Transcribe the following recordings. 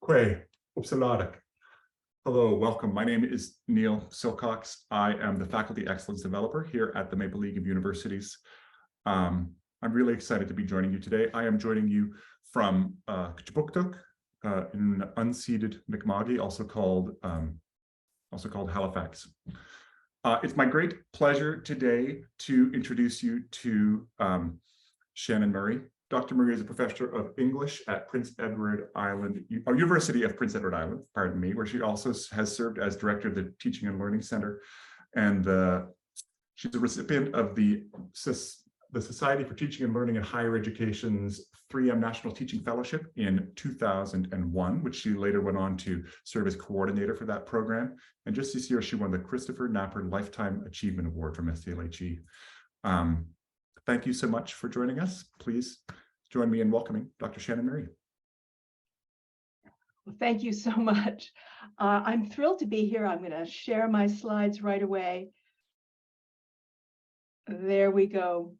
Quay, Upsaladak. Hello, welcome. My name is Neil Silcox. I am the Faculty Excellence Developer here at the Maple League of Universities. I'm really excited to be joining you today. I am joining you from Kutupuktuk in unceded Mi'kma'ki, also called Halifax. It's my great pleasure today to introduce you to Shannon Murray. Dr. Murray is a professor of English at University of Prince Edward Island, pardon me, where she also has served as director of the Teaching and Learning Center. And she's a recipient of the Society for Teaching and Learning in Higher Education's 3M National Teaching Fellowship in 2001, which she later went on to serve as coordinator for that program. And just this year, she won the Christopher Knapper Lifetime Achievement Award from STLHE. Thank you so much for joining us. Please join me in welcoming Dr. Shannon Murray. Well, thank you so much. I'm thrilled to be here. I'm going to share my slides right away. There we go.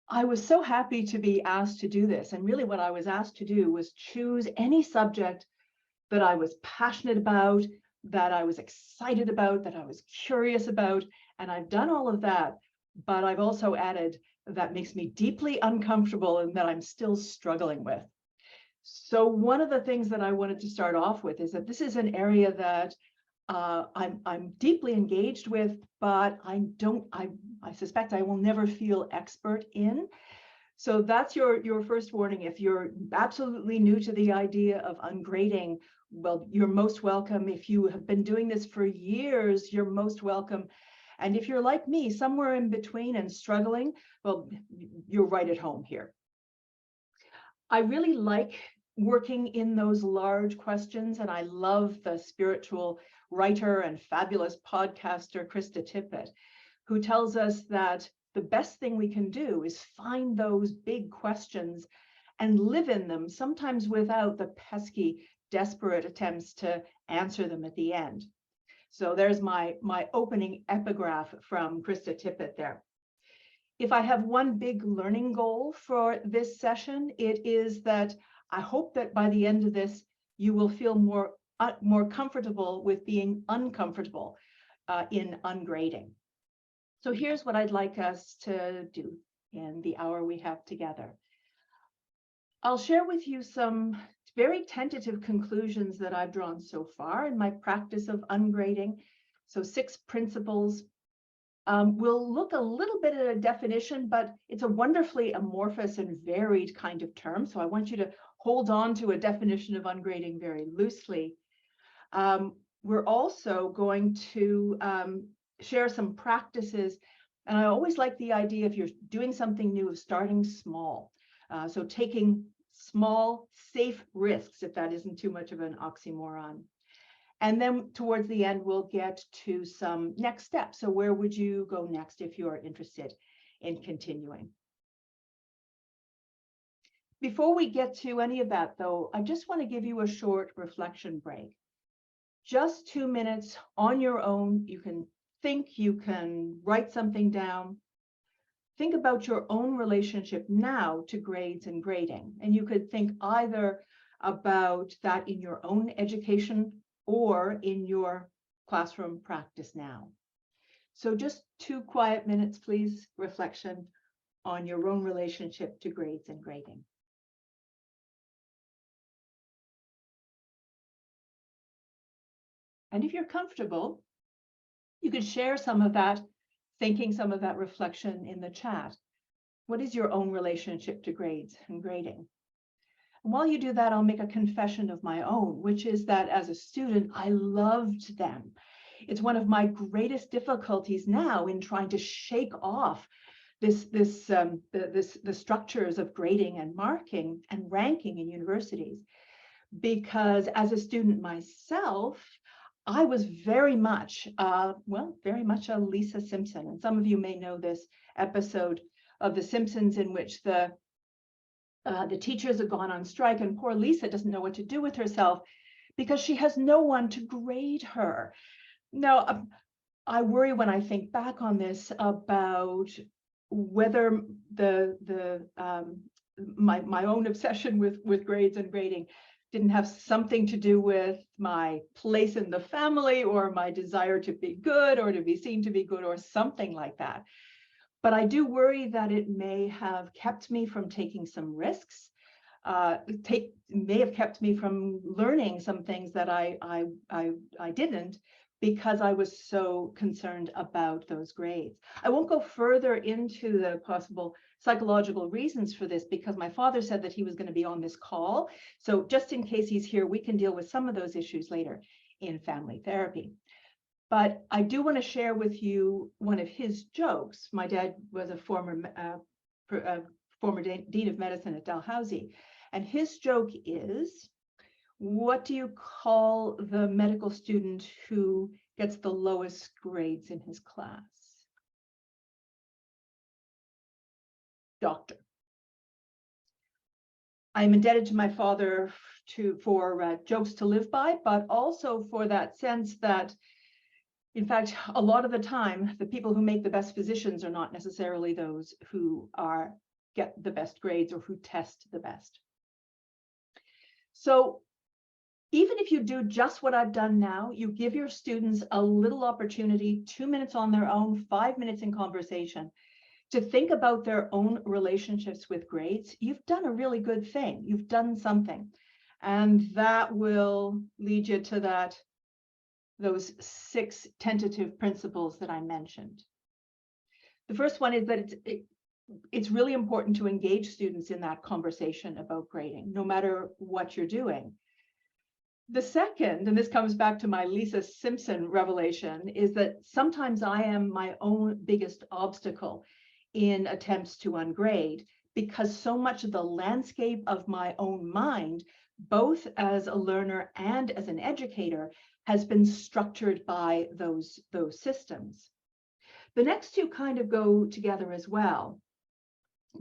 I was so happy to be asked to do this. And really what I was asked to do was choose any subject that I was passionate about, that I was excited about, that I was curious about. And I've done all of that. But I've also added that makes me deeply uncomfortable and that I'm still struggling with. So one of the things that I wanted to start off with is that this is an area that I'm deeply engaged with, but I suspect I will never feel expert in. So that's your first warning. If you're absolutely new to the idea of ungrading, well, you're most welcome. If you have been doing this for years, you're most welcome. And if you're like me, somewhere in between and struggling, well, you're right at home here. I really like working in those large questions, and I love the spiritual writer and fabulous podcaster, Krista Tippett, who tells us that the best thing we can do is find those big questions and live in them, sometimes without the pesky, desperate attempts to answer them at the end. So there's my opening epigraph from Krista Tippett there. If I have one big learning goal for this session, it is that I hope that by the end of this, you will feel more comfortable with being uncomfortable in ungrading. So here's what I'd like us to do in the hour we have together. I'll share with you some very tentative conclusions that I've drawn so far in my practice of ungrading. So 6 principles. We'll look a little bit at a definition, but it's a wonderfully amorphous and varied kind of term. So I want you to hold on to a definition of ungrading very loosely. We're also going to share some practices. And I always like the idea, if you're doing something new, of starting small. So taking small, safe risks, if that isn't too much of an oxymoron. And then towards the end, we'll get to some next steps. So where would you go next if you're interested in continuing? Before we get to any of that, though, I just want to give you a short reflection break. Just 2 minutes on your own. You can think, you can write something down. Think about your own relationship now to grades and grading. And you could think either about that in your own education or in your classroom practice now. So just 2 quiet minutes, please, reflection on your own relationship to grades and grading. And if you're comfortable, you could share some of that thinking, some of that reflection in the chat. What is your own relationship to grades and grading? And while you do that, I'll make a confession of my own, which is that as a student, I loved them. It's one of my greatest difficulties now in trying to shake off the structures of grading and marking and ranking in universities. Because as a student myself, I was very much a Lisa Simpson. And some of you may know this episode of The Simpsons in which the teachers have gone on strike and poor Lisa doesn't know what to do with herself because she has no one to grade her. Now, I worry when I think back on this about whether the my own obsession with grades and grading didn't have something to do with my place in the family or my desire to be good or to be seen to be good or something like that. But I do worry that it may have kept me from taking some risks, may have kept me from learning some things that I didn't, because I was so concerned about those grades. I won't go further into the possible psychological reasons for this, because my father said that he was going to be on this call. So just in case he's here, we can deal with some of those issues later in family therapy. But I do want to share with you one of his jokes. My dad was a former dean of medicine at Dalhousie. And his joke is, what do you call the medical student who gets the lowest grades in his class? Doctor. I'm indebted to my father for jokes to live by, but also for that sense that, in fact, a lot of the time, the people who make the best physicians are not necessarily those who get the best grades or who test the best. So even if you do just what I've done now, you give your students a little opportunity, 2 minutes on their own, 5 minutes in conversation, to think about their own relationships with grades, you've done a really good thing. You've done something. And that will lead you to those 6 tentative principles that I mentioned. The first one is that it's really important to engage students in that conversation about grading, no matter what you're doing. The second, and this comes back to my Lisa Simpson revelation, is that sometimes I am my own biggest obstacle in attempts to ungrade, because so much of the landscape of my own mind, both as a learner and as an educator, has been structured by those systems. The next two kind of go together as well.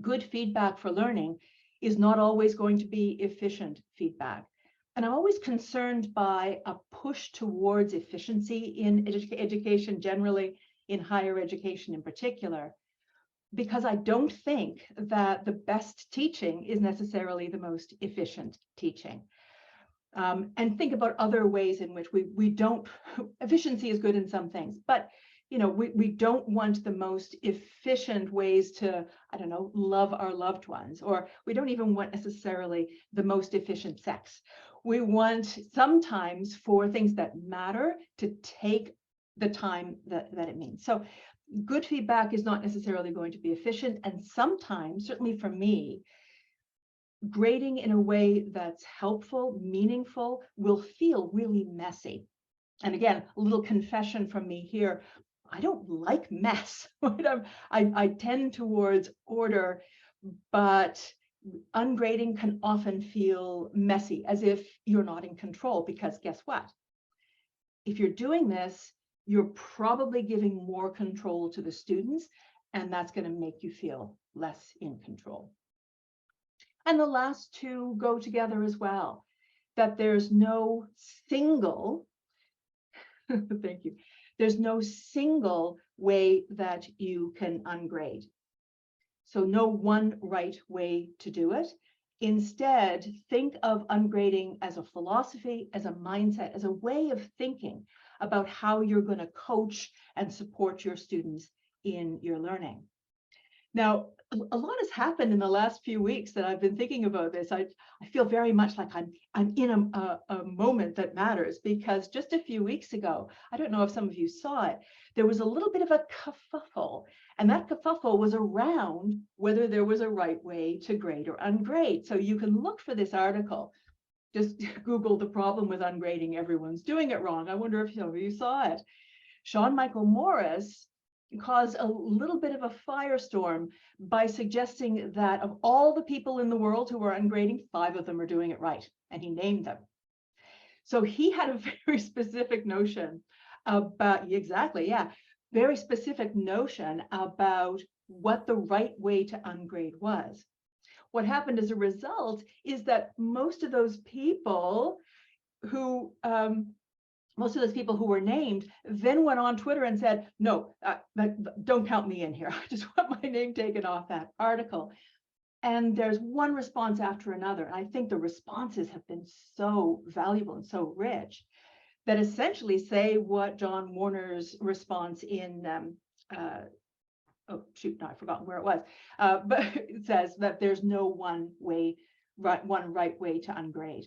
Good feedback for learning is not always going to be efficient feedback. And I'm always concerned by a push towards efficiency in education generally, in higher education in particular, because I don't think that the best teaching is necessarily the most efficient teaching. And think about other ways in which we don't, efficiency is good in some things, but we don't want the most efficient ways to, I don't know, love our loved ones, or we don't even want necessarily the most efficient sex. We want sometimes for things that matter to take the time that it means. So good feedback is not necessarily going to be efficient. And sometimes, certainly for me, grading in a way that's helpful, meaningful, will feel really messy. And again, a little confession from me here. I don't like mess. I tend towards order, but ungrading can often feel messy, as if you're not in control, because guess what? If you're doing this, you're probably giving more control to the students, and that's going to make you feel less in control. And the last two go together as well, that there's no single, thank you, there's no single way that you can ungrade. So no one right way to do it. Instead, think of ungrading as a philosophy, as a mindset, as a way of thinking about how you're going to coach and support your students in your learning. Now, a lot has happened in the last few weeks that I've been thinking about this. I feel very much like I'm in a moment that matters, because just a few weeks ago, I don't know if some of you saw it, there was a little bit of a kerfuffle, and that kerfuffle was around whether there was a right way to grade or ungrade. So you can look for this article. Just Google the problem with ungrading. Everyone's doing it wrong. I wonder if some of you saw it. Sean Michael Morris caused a little bit of a firestorm by suggesting that of all the people in the world who are ungrading, 5 of them are doing it right, and he named them. So he had a very specific notion about, exactly, yeah, very specific notion about what the right way to ungrade was. What happened as a result is that most of those people who were named then went on Twitter and said, no, don't count me in here. I just want my name taken off that article. And there's one response after another. And I think the responses have been so valuable and so rich that essentially say what John Warner's response in, oh shoot, no, I've forgotten where it was, but it says that there's no one right way to ungrade.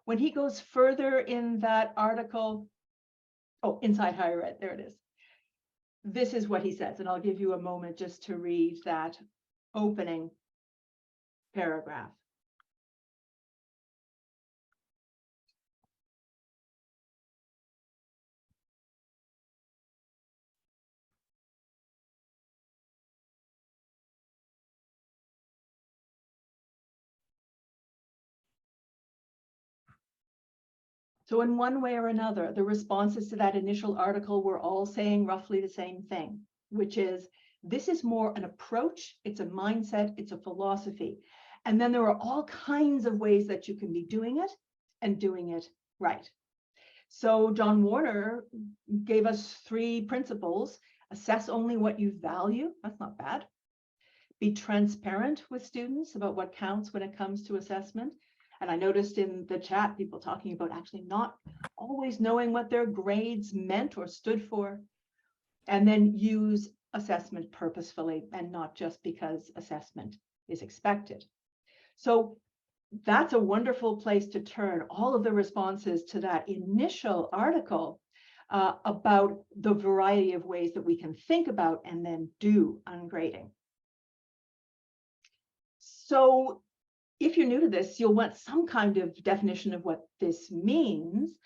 When he goes further in that article, oh, Inside Higher Ed, there it is. This is what he says, and I'll give you a moment just to read that opening paragraph. So in one way or another, the responses to that initial article were all saying roughly the same thing, which is, this is more an approach, it's a mindset, it's a philosophy. And then there are all kinds of ways that you can be doing it and doing it right. So John Warner gave us 3 principles. Assess only what you value. That's not bad. Be transparent with students about what counts when it comes to assessment. And I noticed in the chat, people talking about actually not always knowing what their grades meant or stood for. And then use assessment purposefully and not just because assessment is expected. So that's a wonderful place to turn all of the responses to that initial article about the variety of ways that we can think about and then do ungrading. So if you're new to this, you'll want some kind of definition of what this means.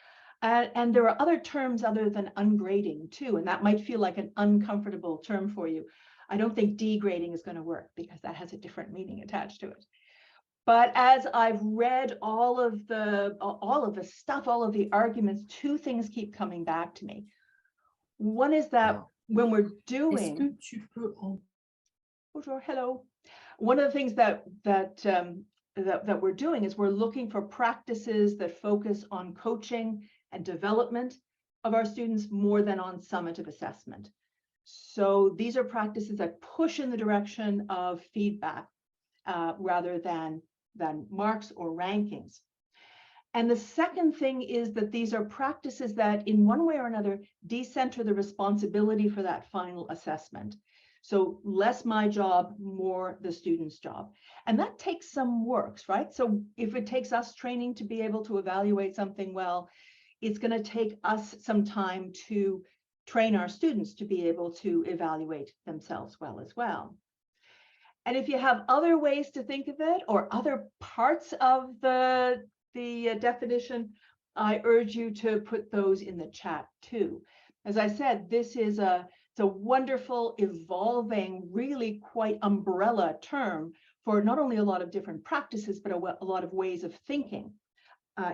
And there are other terms other than ungrading too, and that might feel like an uncomfortable term for you. I don't think degrading is going to work because that has a different meaning attached to it. But as I've read all of the stuff, all of the arguments, 2 things keep coming back to me. One is that when we're doing, bonjour, hello. One of the things that we're doing is we're looking for practices that focus on coaching and development of our students more than on summative assessment. So these are practices that push in the direction of feedback rather than marks or rankings. And the second thing is that these are practices that in one way or another decenter the responsibility for that final assessment. So less my job, more the student's job. And that takes some work, right? So if it takes us training to be able to evaluate something well, it's going to take us some time to train our students to be able to evaluate themselves well as well. And if you have other ways to think of it or other parts of the definition, I urge you to put those in the chat too. As I said, this is it's a wonderful, evolving, really quite umbrella term for not only a lot of different practices, but a lot of ways of thinking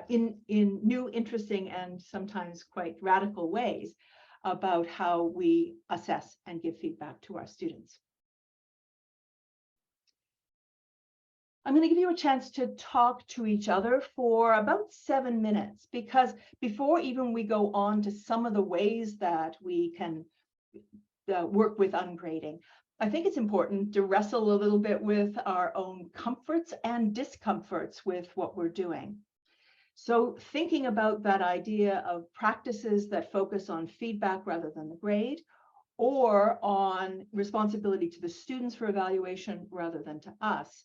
in new, interesting, and sometimes quite radical ways about how we assess and give feedback to our students. I'm going to give you a chance to talk to each other for about 7 minutes, because before even we go on to some of the ways that we can work with ungrading, I think it's important to wrestle a little bit with our own comforts and discomforts with what we're doing. So thinking about that idea of practices that focus on feedback rather than the grade, or on responsibility to the students for evaluation rather than to us,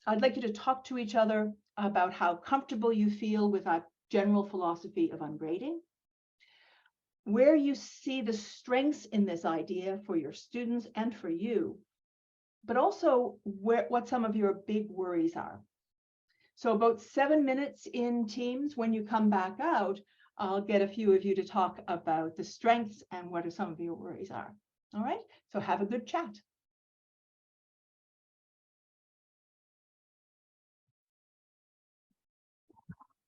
I'd like you to talk to each other about how comfortable you feel with that general philosophy of ungrading, where you see the strengths in this idea for your students and for you, but also what some of your big worries are. So about 7 minutes in Teams, when you come back out, I'll get a few of you to talk about the strengths and what some of your worries are. All right, so have a good chat.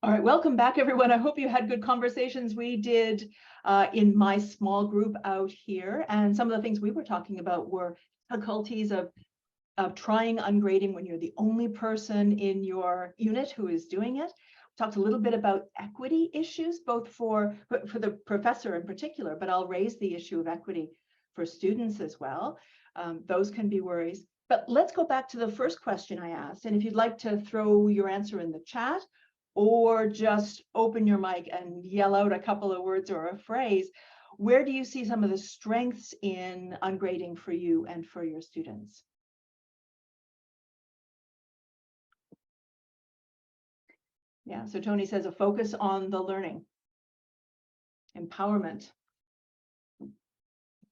All right, welcome back, everyone. I hope you had good conversations. We did in my small group out here, and some of the things we were talking about were difficulties of trying ungrading when you're the only person in your unit who is doing it. We talked a little bit about equity issues, both for the professor in particular, but I'll raise the issue of equity for students as well. Those can be worries. But let's go back to the first question I asked. And if you'd like to throw your answer in the chat or just open your mic and yell out a couple of words or a phrase, where do you see some of the strengths in ungrading for you and for your students? Yeah, so Tony says a focus on the learning, empowerment,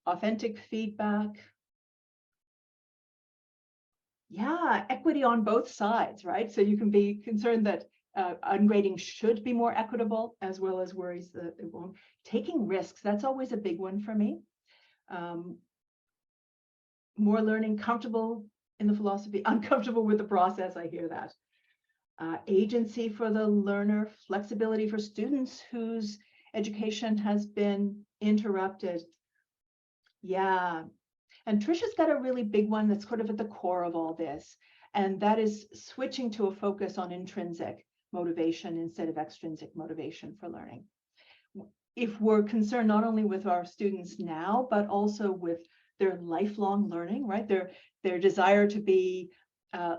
authentic feedback. Yeah, equity on both sides, right? So you can be concerned that ungrading should be more equitable, as well as worries that it won't. Taking risks, that's always a big one for me. More learning, comfortable in the philosophy, uncomfortable with the process, I hear that. Agency for the learner, flexibility for students whose education has been interrupted. Yeah. And Trisha's got a really big one that's sort of at the core of all this, and that is switching to a focus on intrinsic motivation instead of extrinsic motivation for learning. If we're concerned not only with our students now, but also with their lifelong learning, right? Their desire to be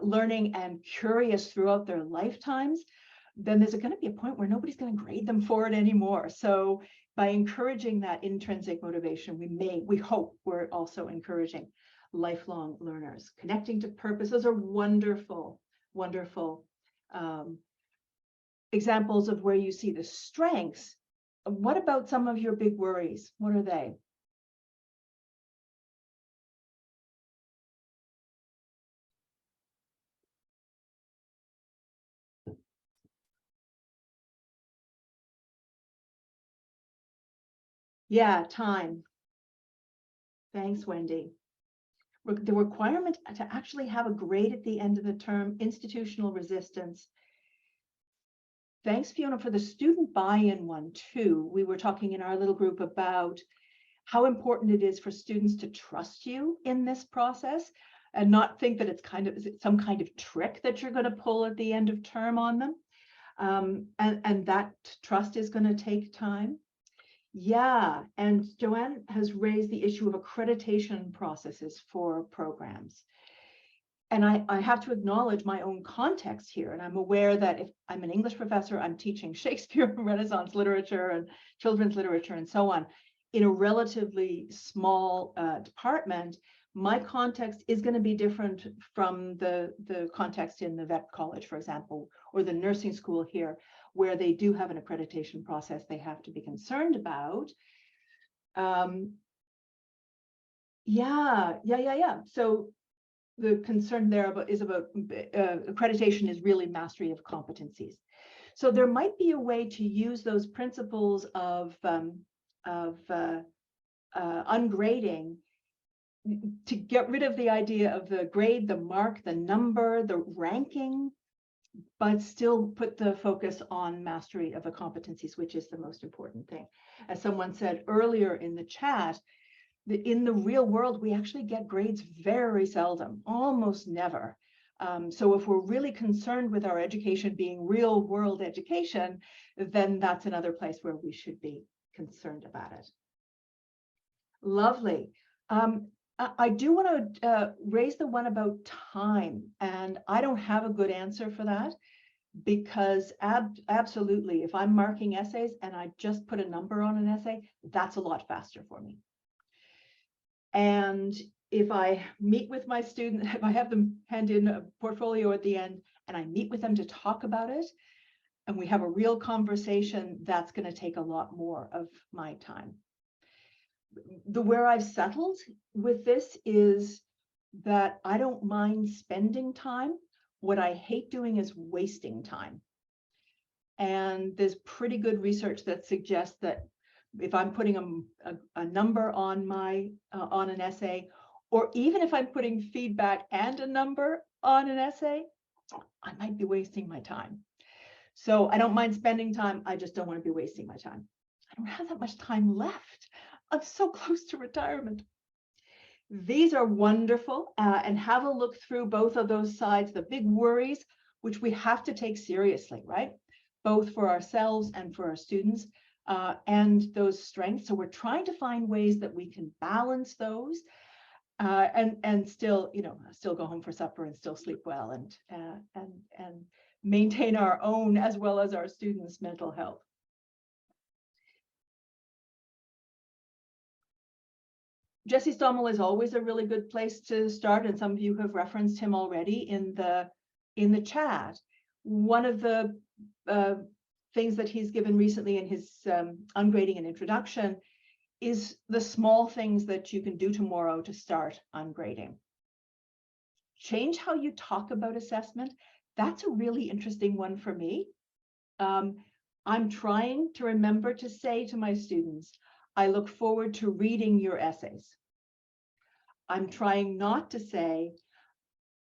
learning and curious throughout their lifetimes, then there's going to be a point where nobody's going to grade them for it anymore. So by encouraging that intrinsic motivation, we hope we're also encouraging lifelong learners. Connecting to purpose, those are wonderful, wonderful examples of where you see the strengths. What about some of your big worries? What are they? Yeah, time. Thanks, Wendy. The requirement to actually have a grade at the end of the term, institutional resistance. Thanks, Fiona, for the student buy-in one too. We were talking in our little group about how important it is for students to trust you in this process and not think that it's kind of some kind of trick that you're going to pull at the end of term on them. And that trust is going to take time. Yeah, and Joanne has raised the issue of accreditation processes for programs. And I have to acknowledge my own context here. And I'm aware that if I'm an English professor, I'm teaching Shakespeare, Renaissance literature, and children's literature, and so on, in a relatively small department. My context is going to be different from the context in the vet college, for example, or the nursing school here, where they do have an accreditation process they have to be concerned about. Yeah. So the concern there is about accreditation is really mastery of competencies. So there might be a way to use those principles of ungrading to get rid of the idea of the grade, the mark, the number, the ranking, but still put the focus on mastery of the competencies, which is the most important thing. As someone said earlier in the chat, in the real world, we actually get grades very seldom, almost never. So if we're really concerned with our education being real world education, then that's another place where we should be concerned about it. Lovely. I do want to raise the one about time, and I don't have a good answer for that, because absolutely, if I'm marking essays and I just put a number on an essay, that's a lot faster for me. And if I meet with my student, if I have them hand in a portfolio at the end and I meet with them to talk about it, and we have a real conversation, that's going to take a lot more of my time. Where I've settled with this is that I don't mind spending time. What I hate doing is wasting time. And there's pretty good research that suggests that if I'm putting a number on on an essay, or even if I'm putting feedback and a number on an essay, I might be wasting my time. So I don't mind spending time. I just don't want to be wasting my time. I don't have that much time left. I'm so close to retirement. These are wonderful, and have a look through both of those sides, the big worries, which we have to take seriously, right? Both for ourselves and for our students, and those strengths. So we're trying to find ways that we can balance those. and still, still go home for supper and still sleep well and maintain our own as well as our students' mental health. Jesse Stommel is always a really good place to start, and some of you have referenced him already in the chat. One of the things that he's given recently in his ungrading and introduction is the small things that you can do tomorrow to start ungrading. Change how you talk about assessment. That's a really interesting one for me. I'm trying to remember to say to my students, I look forward to reading your essays. I'm trying not to say,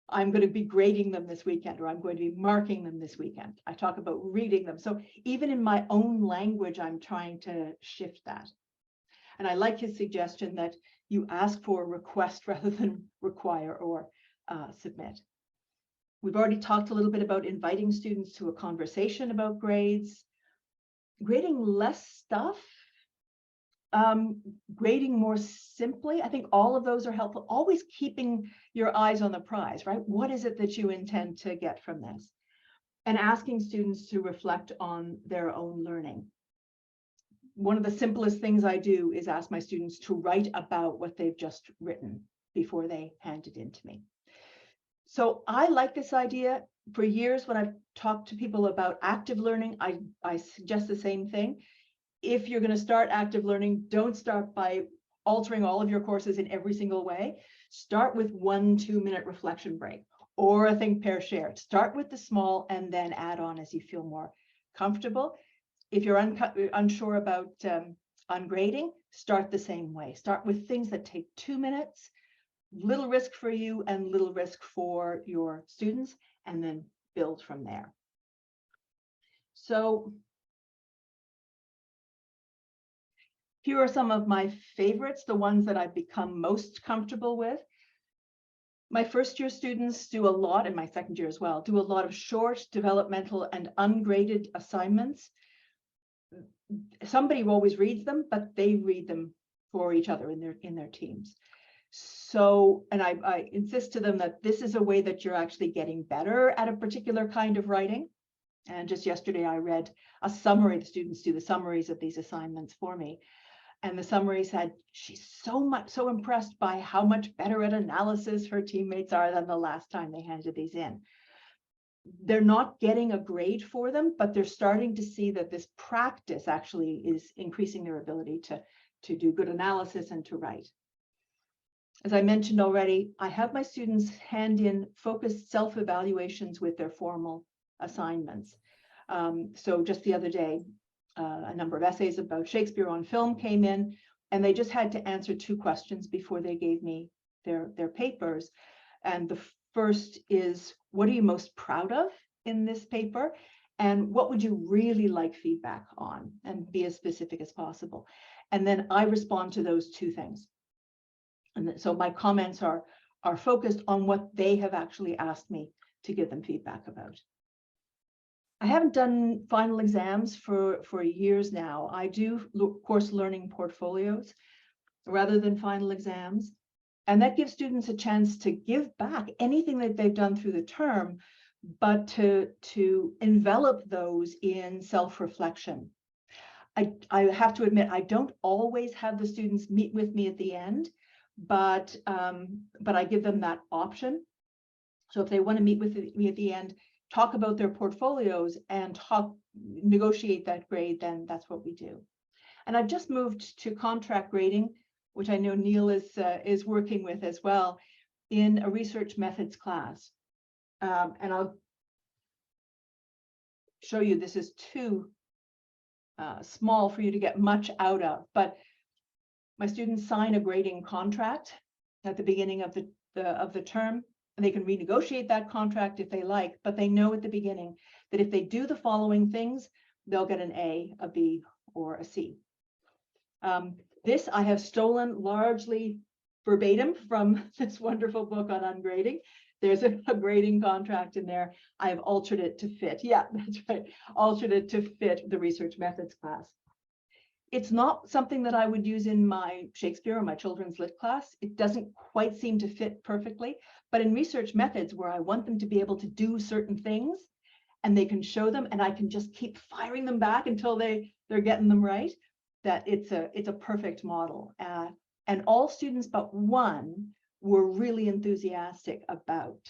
I'm going to be grading them this weekend, or I'm going to be marking them this weekend. I talk about reading them. So even in my own language, I'm trying to shift that. And I like his suggestion that you ask for request rather than require or submit. We've already talked a little bit about inviting students to a conversation about grades, grading less stuff, grading more simply. I think all of those are helpful. Always keeping your eyes on the prize, right? What is it that you intend to get from this? And asking students to reflect on their own learning. One of the simplest things I do is ask my students to write about what they've just written before they hand it in to me. So I like this idea. For years, when I've talked to people about active learning, I suggest the same thing. If you're going to start active learning, don't start by altering all of your courses in every single way. Start with 1 2-minute reflection break or a think, pair, share. Start with the small and then add on as you feel more comfortable. If you're unsure about ungrading, start the same way. Start with things that take 2 minutes, little risk for you and little risk for your students, and then build from there. So here are some of my favorites, the ones that I've become most comfortable with. My first year students do a lot, and my second year as well, do a lot of short, developmental, and ungraded assignments. Somebody always reads them, but they read them for each other in their teams. So, and I insist to them that this is a way that you're actually getting better at a particular kind of writing. And just yesterday, I read a summary. The students do the summaries of these assignments for me. And the summary said, she's so impressed by how much better at analysis her teammates are than the last time they handed these in. They're not getting a grade for them, but they're starting to see that this practice actually is increasing their ability to do good analysis and to write. As I mentioned already, I have my students hand in focused self-evaluations with their formal assignments. So just the other day, a number of essays about Shakespeare on film came in, and they just had to answer 2 questions before they gave me their papers. And the first is, what are you most proud of in this paper? And what would you really like feedback on? And be as specific as possible. And then I respond to those 2 things. And so my comments are focused on what they have actually asked me to give them feedback about. I haven't done final exams for years now. I do course learning portfolios rather than final exams. And that gives students a chance to give back anything that they've done through the term, but to envelop those in self-reflection. I have to admit, I don't always have the students meet with me at the end, but I give them that option. So if they want to meet with me at the end, talk about their portfolios and negotiate that grade, then that's what we do. And I've just moved to contract grading, which I know Neil is working with as well, in a research methods class. And I'll show you, this is too small for you to get much out of, but my students sign a grading contract at the beginning of the term, and they can renegotiate that contract if they like, but they know at the beginning that if they do the following things, they'll get an A, a B, or a C. This I have stolen largely verbatim from this wonderful book on ungrading. There's a grading contract in there. I have altered it to fit. Yeah, that's right. Altered it to fit the research methods class. It's not something that I would use in my Shakespeare or my children's lit class. It doesn't quite seem to fit perfectly, but in research methods where I want them to be able to do certain things and they can show them and I can just keep firing them back until they're getting them right, that it's a perfect model. And all students but one were really enthusiastic about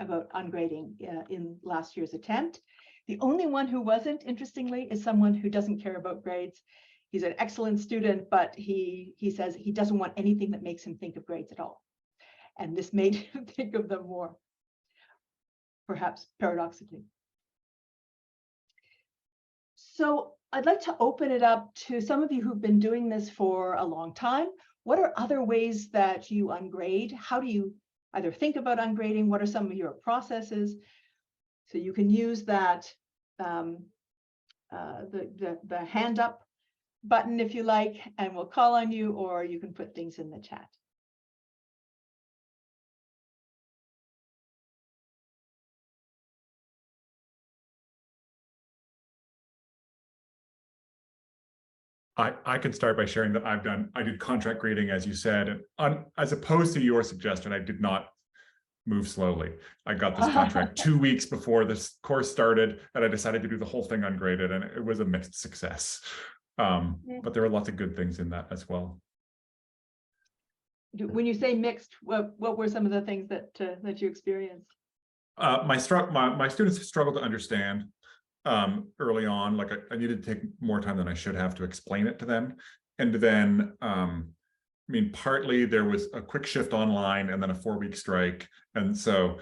ungrading in last year's attempt. The only one who wasn't, interestingly, is someone who doesn't care about grades. He's an excellent student, but he says he doesn't want anything that makes him think of grades at all. And this made him think of them more, perhaps paradoxically. So I'd like to open it up to some of you who've been doing this for a long time. What are other ways that you ungrade? How do you either think about ungrading? What are some of your processes? So you can use that, the hand up button if you like, and we'll call on you, or you can put things in the chat. I can start by sharing that I did contract grading, as you said, and as opposed to your suggestion, I did not move slowly. I got this contract 2 weeks before this course started, and I decided to do the whole thing ungraded, and it was a mixed success. But there are lots of good things in that as well. When you say mixed, what were some of the things that that you experienced? My students struggled to understand early on. Like I needed to take more time than I should have to explain it to them. And then, I mean, partly there was a quick shift online and then a 4-week strike. And so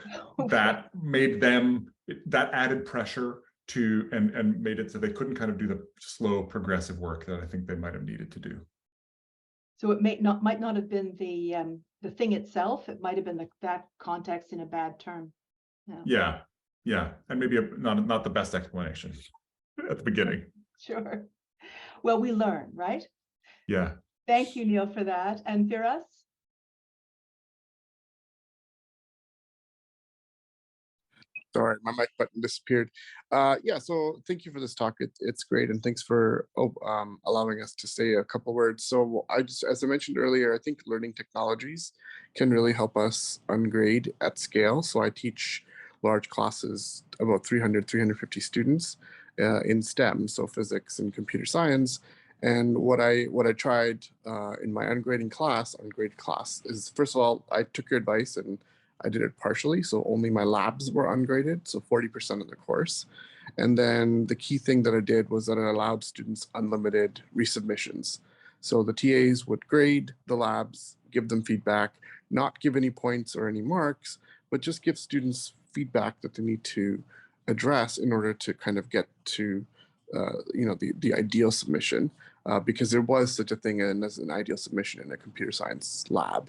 that made them, that added pressure to, and made it so they couldn't kind of do the slow progressive work that I think they might have needed to do. So it might not have been the thing itself. It might have been that context in a bad term. Yeah, and maybe not the best explanation at the beginning. Sure. Well, we learn, right? Yeah. Thank you, Neil, for that. And Firas? Sorry, my mic button disappeared. Yeah, so thank you for this talk. It's great, and thanks for allowing us to say a couple words. So as I mentioned earlier, I think learning technologies can really help us ungrade at scale. So I teach large classes, about 300, 350 students in STEM, so physics and computer science. And what I tried in my ungraded class is, first of all, I took your advice and I did it partially, so only my labs were ungraded, so 40% of the course. And then the key thing that I did was that I allowed students unlimited resubmissions. So the TAs would grade the labs, give them feedback, not give any points or any marks, but just give students feedback that they need to address in order to kind of get to the ideal submission, because there was such a thing as an ideal submission in a computer science lab.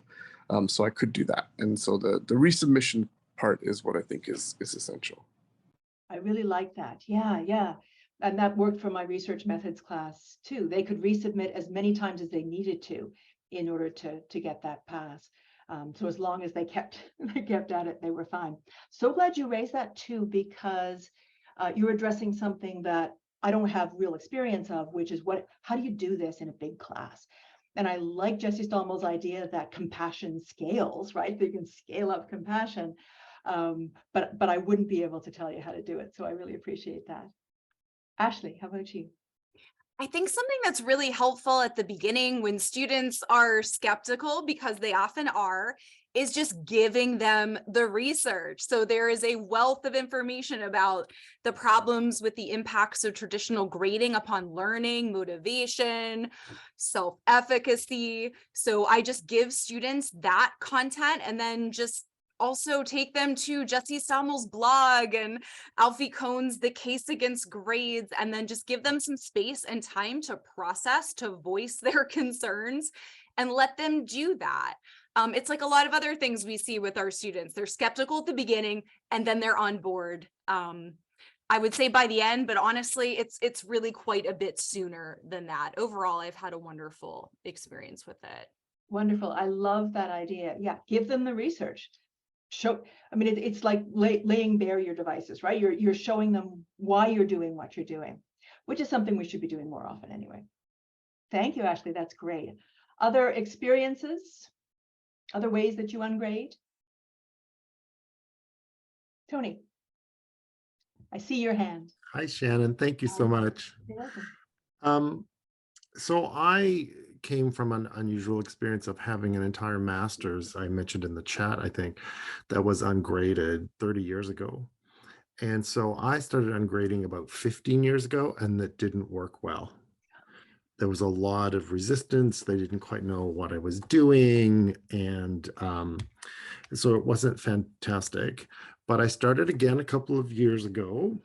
So I could do that. And so the resubmission part is what I think is essential. I really like that. Yeah. And that worked for my research methods class too. They could resubmit as many times as they needed to in order to get that pass. So as long as they kept at it, they were fine. So glad you raised that too, because you're addressing something that I don't have real experience of, which is how do you do this in a big class? And I like Jesse Stommel's idea that compassion scales, right? They can scale up compassion, but I wouldn't be able to tell you how to do it. So I really appreciate that. Ashley, how about you? I think something that's really helpful at the beginning when students are skeptical, because they often are, is just giving them the research. So there is a wealth of information about the problems with the impacts of traditional grading upon learning, motivation, self-efficacy. So I just give students that content and then just also take them to Jesse Stommel's blog and Alfie Cohn's The Case Against Grades, and then just give them some space and time to process, to voice their concerns, and let them do that. It's like a lot of other things we see with our students. They're skeptical at the beginning, and then they're on board. I would say by the end, but honestly, it's really quite a bit sooner than that. Overall, I've had a wonderful experience with it. Wonderful. I love that idea. Yeah, give them the research. It's like laying bare your devices, right? You're showing them why you're doing what you're doing, which is something we should be doing more often anyway. Thank you, Ashley. That's great. Other experiences? Other ways that you ungrade? Tony, I see your hand. Hi, Shannon. Thank you so much. You're welcome. So I came from an unusual experience of having an entire master's, I mentioned in the chat, I think, that was ungraded 30 years ago. And so I started ungrading about 15 years ago, and that didn't work well. There was a lot of resistance. They didn't quite know what I was doing. And so it wasn't fantastic. But I started again a couple of years ago.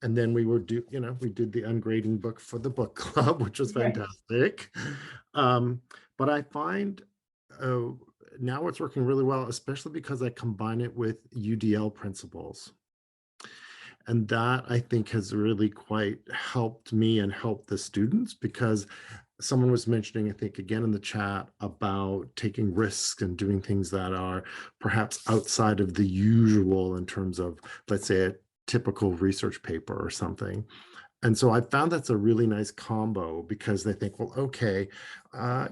And then we did the ungrading book for the book club, which was fantastic. But I find now it's working really well, especially because I combine it with UDL principles. And that, I think, has really quite helped me and helped the students, because someone was mentioning, I think, again in the chat, about taking risks and doing things that are perhaps outside of the usual in terms of, let's say, a typical research paper or something. And so I found that's a really nice combo, because they think, well, okay, I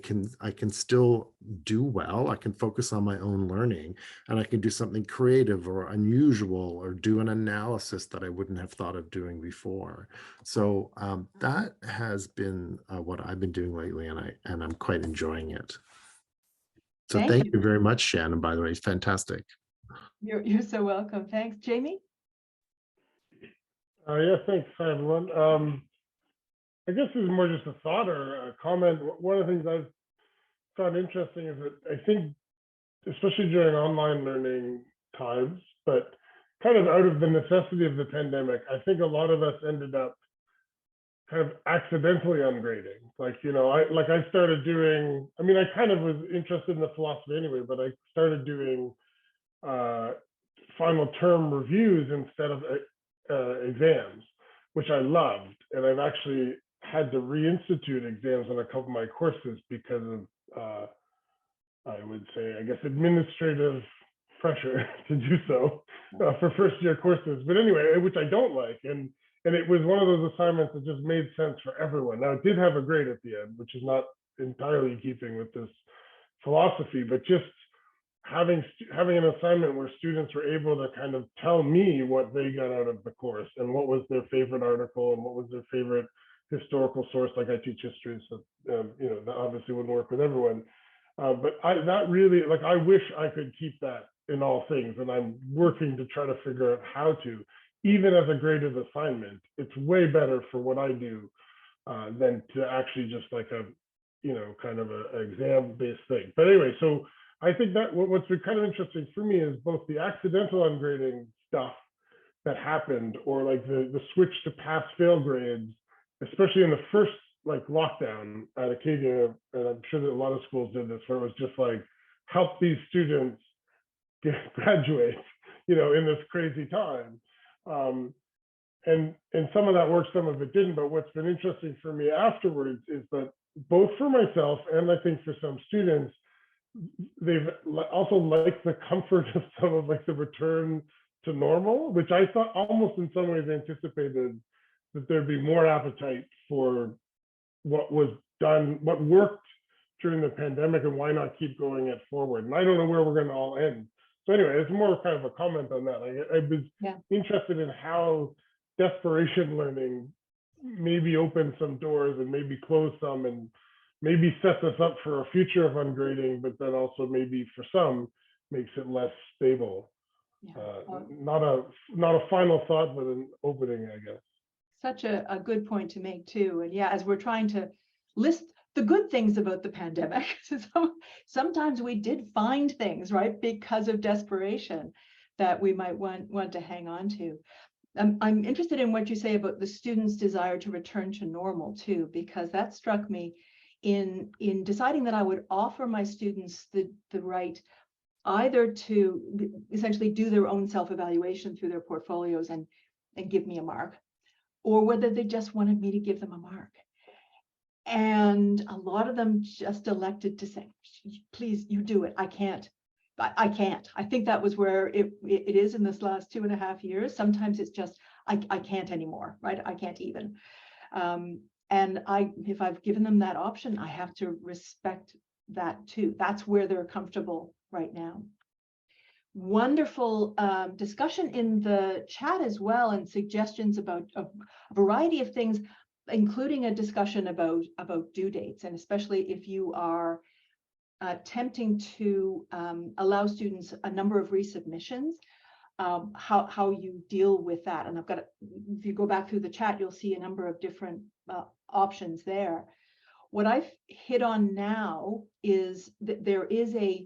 can still do well. I can focus on my own learning, and I can do something creative or unusual, or do an analysis that I wouldn't have thought of doing before. So that has been what I've been doing lately, and I'm quite enjoying it. So thank you very much, Shannon, by the way. It's fantastic. You're so welcome. Thanks. Jamie? Yeah, thanks. Hi, everyone. I guess this is more just a thought or a comment. One of the things I've found interesting is that I think, especially during online learning times, but kind of out of the necessity of the pandemic, I think a lot of us ended up kind of accidentally ungrading. I started doing, I kind of was interested in the philosophy anyway, but I started doing final term reviews instead of exams, which I loved. And I've actually had to reinstitute exams on a couple of my courses because of, I would say, I guess, administrative pressure to do so for first year courses. But anyway, which I don't like. And it was one of those assignments that just made sense for everyone. Now, it did have a grade at the end, which is not entirely in keeping with this philosophy, but just having an assignment where students were able to kind of tell me what they got out of the course and what was their favorite article and what was their favorite historical source. Like, I teach history, so that obviously wouldn't work with everyone. But I wish I could keep that in all things, and I'm working to try to figure out how to, even as a graded assignment. It's way better for what I do than to actually just like a kind of an exam-based thing. But anyway, so I think that what's been kind of interesting for me is both the accidental ungrading stuff that happened, or like the switch to pass-fail grades, especially in the first lockdown at Acadia, and I'm sure that a lot of schools did this, where it was just like, help these students graduate, in this crazy time. And some of that worked, some of it didn't. But what's been interesting for me afterwards is that both for myself and I think for some students, they've also liked the comfort of some of the return to normal, which I thought almost in some ways anticipated that there'd be more appetite for what was done, what worked during the pandemic, and why not keep going it forward. And I don't know where we're going to all end. So anyway, it's more kind of a comment on that. I was interested in how desperation learning maybe opened some doors and maybe closed some, and maybe sets us up for a future of ungrading, but then also maybe for some makes it less stable. Not a final thought, but an opening, I guess. Such a good point to make too. And as we're trying to list the good things about the pandemic, sometimes we did find things, right, because of desperation that we might want to hang on to. I'm interested in what you say about the students' desire to return to normal too, because that struck me in deciding that I would offer my students the right either to essentially do their own self-evaluation through their portfolios and give me a mark, or whether they just wanted me to give them a mark. And a lot of them just elected to say, please, you do it. I can't. I think that was where it is in this last 2.5 years. Sometimes it's just, I can't anymore, right? I can't even. And if I've given them that option, I have to respect that too. That's where they're comfortable right now. Wonderful discussion in the chat as well, and suggestions about a variety of things, including a discussion about due dates, and especially if you are attempting to allow students a number of resubmissions, how you deal with that. And I've got, if you go back through the chat, you'll see a number of different options there. What I've hit on now is that there is a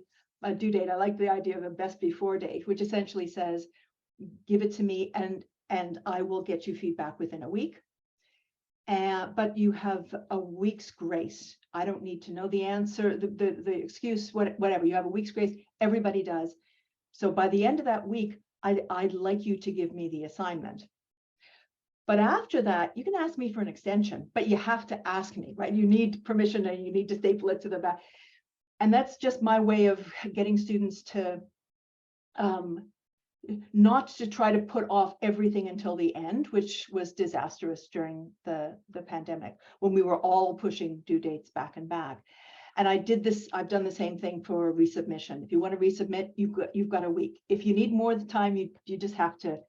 due date. I like the idea of a best before date, which essentially says, give it to me and I will get you feedback within a week. But you have a week's grace. I don't need to know the answer, the excuse, whatever. You have a week's grace. Everybody does. So by the end of that week, I'd like you to give me the assignment. But after that, you can ask me for an extension, but you have to ask me, right? You need permission and you need to staple it to the back. And that's just my way of getting students to not to try to put off everything until the end, which was disastrous during the pandemic, when we were all pushing due dates back and back. And I've done the same thing for resubmission. If you want to resubmit, you've got a week. If you need more time, you just have to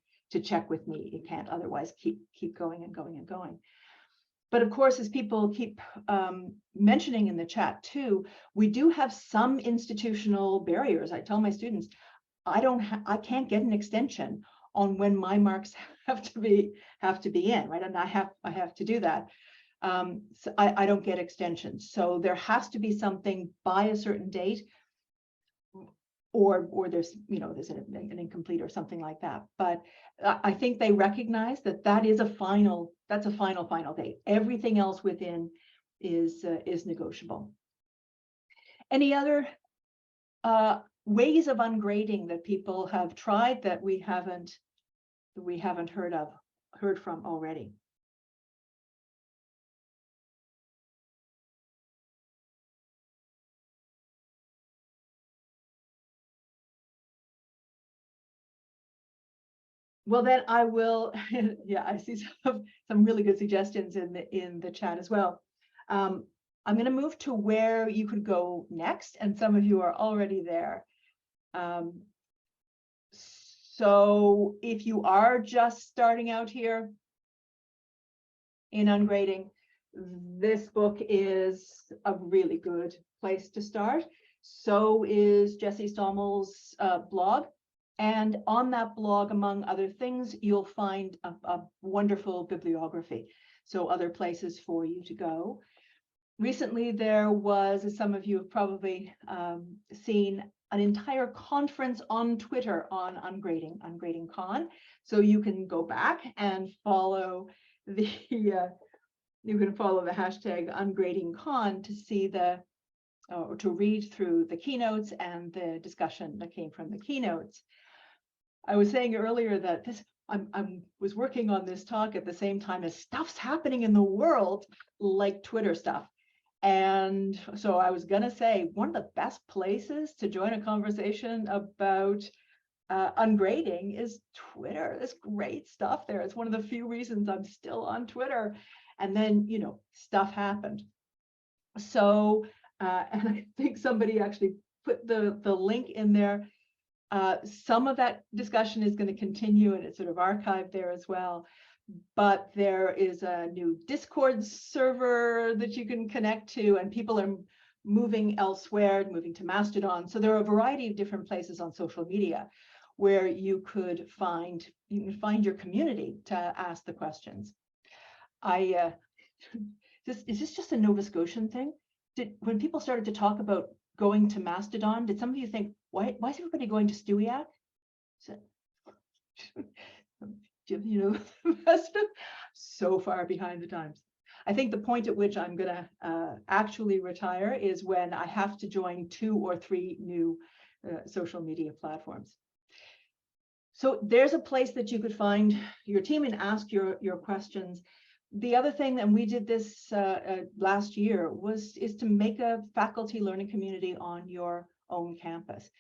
check with me. You can't otherwise keep going and going and going. But of course, as people keep mentioning in the chat too, we do have some institutional barriers. I tell my students, I can't get an extension on when my marks have to be in, right? And I have to do that. So I don't get extensions. So there has to be something by a certain date, or there's an incomplete or something like that. But I think they recognize that is a final date. Everything else within is negotiable. Any other ways of ungrading that people have tried that we haven't heard from already? Well, then I will. Yeah, I see some really good suggestions in the chat as well. I'm going to move to where you could go next, and some of you are already there. So if you are just starting out here in ungrading, this book is a really good place to start. So is Jesse Stommel's blog. And on that blog, among other things, you'll find a wonderful bibliography. So other places for you to go. Recently, there was, as some of you have probably seen, an entire conference on Twitter on Ungrading Con. So you can go back and follow the hashtag UngradingCon to see or to read through the keynotes and the discussion that came from the keynotes. I was saying earlier that I was working on this talk at the same time as stuff's happening in the world, like Twitter stuff. And so I was going to say, one of the best places to join a conversation about ungrading is Twitter. There's great stuff there. It's one of the few reasons I'm still on Twitter. And then, stuff happened. So, and I think somebody actually put the link in there. Some of that discussion is going to continue, and it's sort of archived there as well. But there is a new Discord server that you can connect to, and people are moving elsewhere, moving to Mastodon. So there are a variety of different places on social media where you can find your community to ask the questions. Is this just a Nova Scotian thing? When people started to talk about going to Mastodon, did some of you think, why is everybody going to Stewiacke? So far behind the times. I think the point at which I'm going to actually retire is when I have to join 2 or 3 new social media platforms. So there's a place that you could find your team and ask your questions. The other thing, and we did this last year, is to make a faculty learning community on your own campus.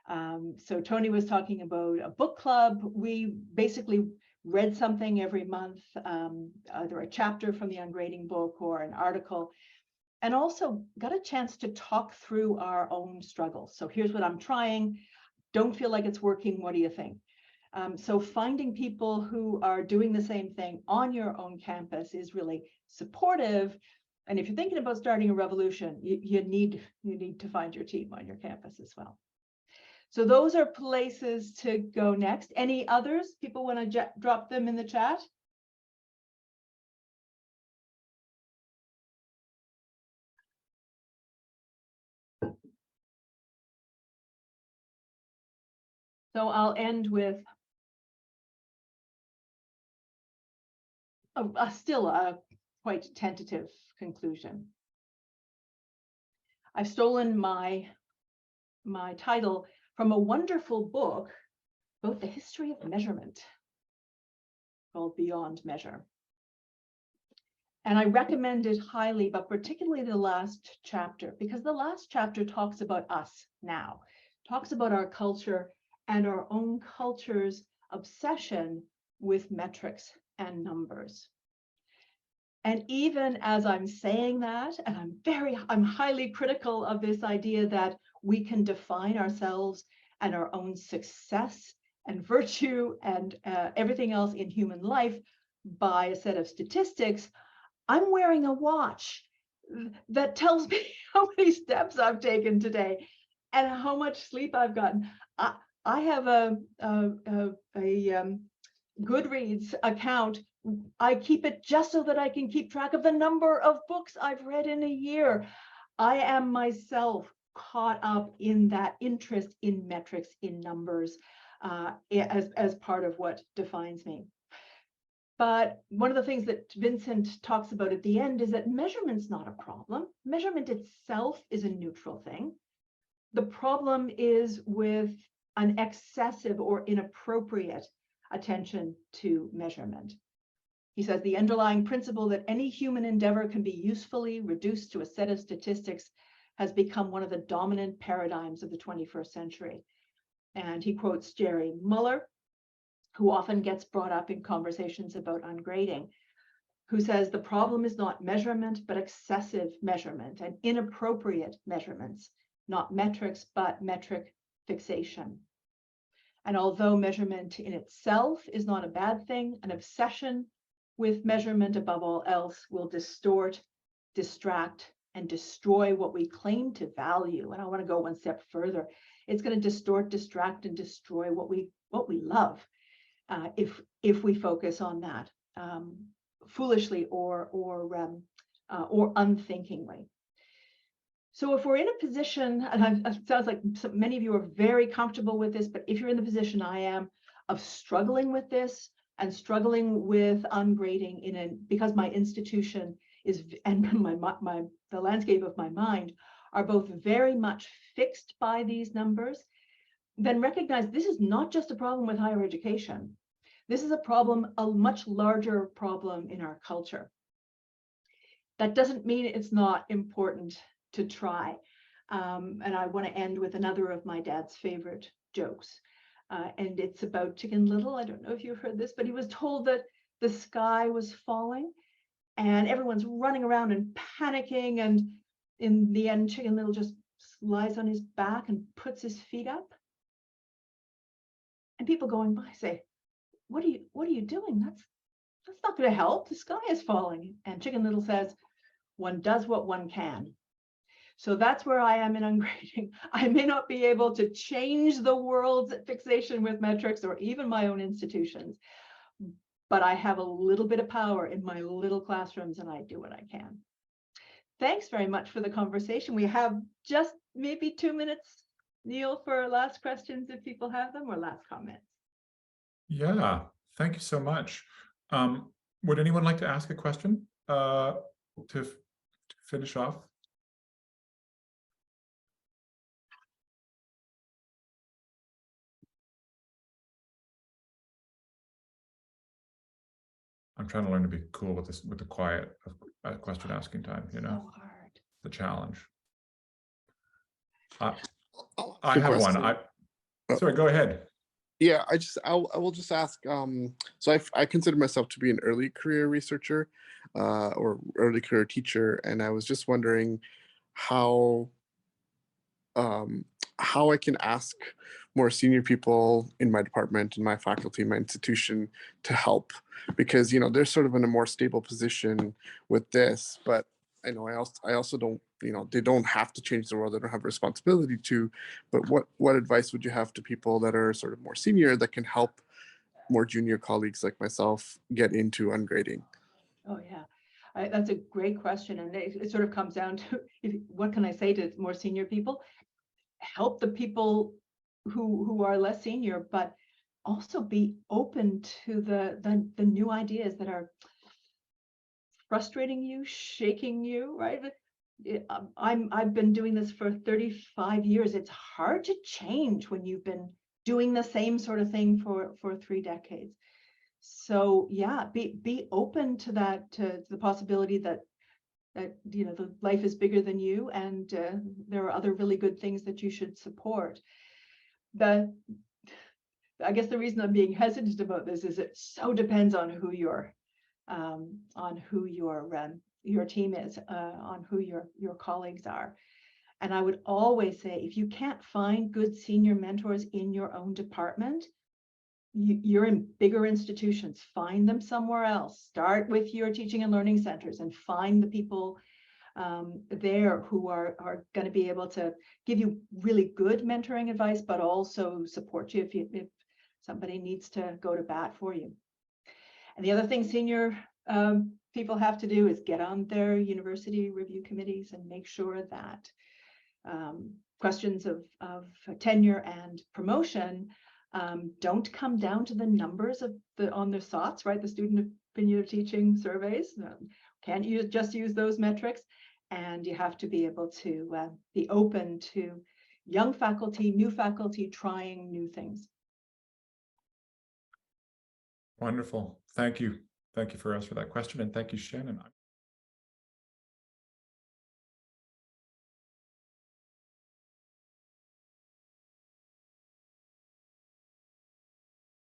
So Tony was talking about a book club. We basically read something every month, either a chapter from the Ungrading book or an article, and also got a chance to talk through our own struggles. So here's what I'm trying. Don't feel like it's working. What do you think? So finding people who are doing the same thing on your own campus is really supportive. And if you're thinking about starting a revolution, you need to find your team on your campus as well. So those are places to go next. Any others? People want to drop them in the chat? So I'll end with still a quite tentative conclusion. I've stolen my title from a wonderful book about the history of measurement called Beyond Measure. And I recommend it highly, but particularly the last chapter, because the last chapter talks about us now, talks about our culture and our own culture's obsession with metrics and numbers. And even as I'm saying that, and I'm highly critical of this idea that we can define ourselves and our own success and virtue and everything else in human life by a set of statistics, I'm wearing a watch that tells me how many steps I've taken today and how much sleep I've gotten. I have a Goodreads account. I keep it just so that I can keep track of the number of books I've read in a year. I am myself caught up in that interest in metrics, in numbers, as part of what defines me. But one of the things that Vincent talks about at the end is that measurement's not a problem. Measurement itself is a neutral thing. The problem is with an excessive or inappropriate attention to measurement. He says the underlying principle that any human endeavor can be usefully reduced to a set of statistics has become one of the dominant paradigms of the 21st century. And he quotes Jerry Muller, who often gets brought up in conversations about ungrading, who says the problem is not measurement, but excessive measurement and inappropriate measurements, not metrics, but metric fixation. And although measurement in itself is not a bad thing, an obsession with measurement above all else will distort, distract, and destroy what we claim to value. And I want to go one step further. It's going to distort, distract, and destroy what we love if we focus on that foolishly or unthinkingly. So if we're in a position, and it sounds like many of you are very comfortable with this, but if you're in the position I am of struggling with this and struggling with ungrading because my institution is, and the landscape of my mind are both very much fixed by these numbers, then recognize this is not just a problem with higher education. This is a problem, a much larger problem in our culture. That doesn't mean it's not important to try. And I want to end with another of my dad's favorite jokes. And it's about Chicken Little. I don't know if you've heard this, but he was told that the sky was falling and everyone's running around and panicking. And in the end, Chicken Little just lies on his back and puts his feet up. And people going by say, what are you doing? That's not going to help. The sky is falling. And Chicken Little says, one does what one can. So that's where I am in ungrading. I may not be able to change the world's fixation with metrics or even my own institutions, but I have a little bit of power in my little classrooms and I do what I can. Thanks very much for the conversation. We have just maybe 2 minutes, Neil, for last questions if people have them, or last comments. Yeah, thank you so much. Would anyone like to ask a question to finish off? I'm trying to learn to be cool with this, with the quiet question asking time, you know, So hard. the challenge. I Good have question. one. Sorry, go ahead. Yeah, I will just ask. So I consider myself to be an early career researcher, or early career teacher, and I was just wondering how um, how I can ask more senior people in my department, in my faculty, my institution to help, because they're sort of in a more stable position with this, but I also don't, they don't have to change the world, they don't have a responsibility to, but what advice would you have to people that are sort of more senior that can help more junior colleagues like myself get into ungrading? Oh, yeah. That's a great question. And it sort of comes down to what can I say to more senior people? Help the people who are less senior, but also be open to the new ideas that are frustrating you, shaking you, right? I've been doing this for 35 years. It's hard to change when you've been doing the same sort of thing for 3 decades. So yeah, be open to that, to the possibility that the life is bigger than you, and there are other really good things that you should support. I guess the reason I'm being hesitant about this is it so depends on who your team is, on who your colleagues are. And I would always say, if you can't find good senior mentors in your own department, you're in bigger institutions, find them somewhere else. Start with your teaching and learning centers and find the people there who are going to be able to give you really good mentoring advice, but also support you if somebody needs to go to bat for you. And the other thing senior people have to do is get on their university review committees and make sure that questions of tenure and promotion don't come down to the numbers on their SOTs, right? The student opinion of teaching surveys. Can't just use those metrics. And you have to be able to be open to young faculty, new faculty trying new things. Wonderful. Thank you. Thank you for that question. And thank you, Shannon.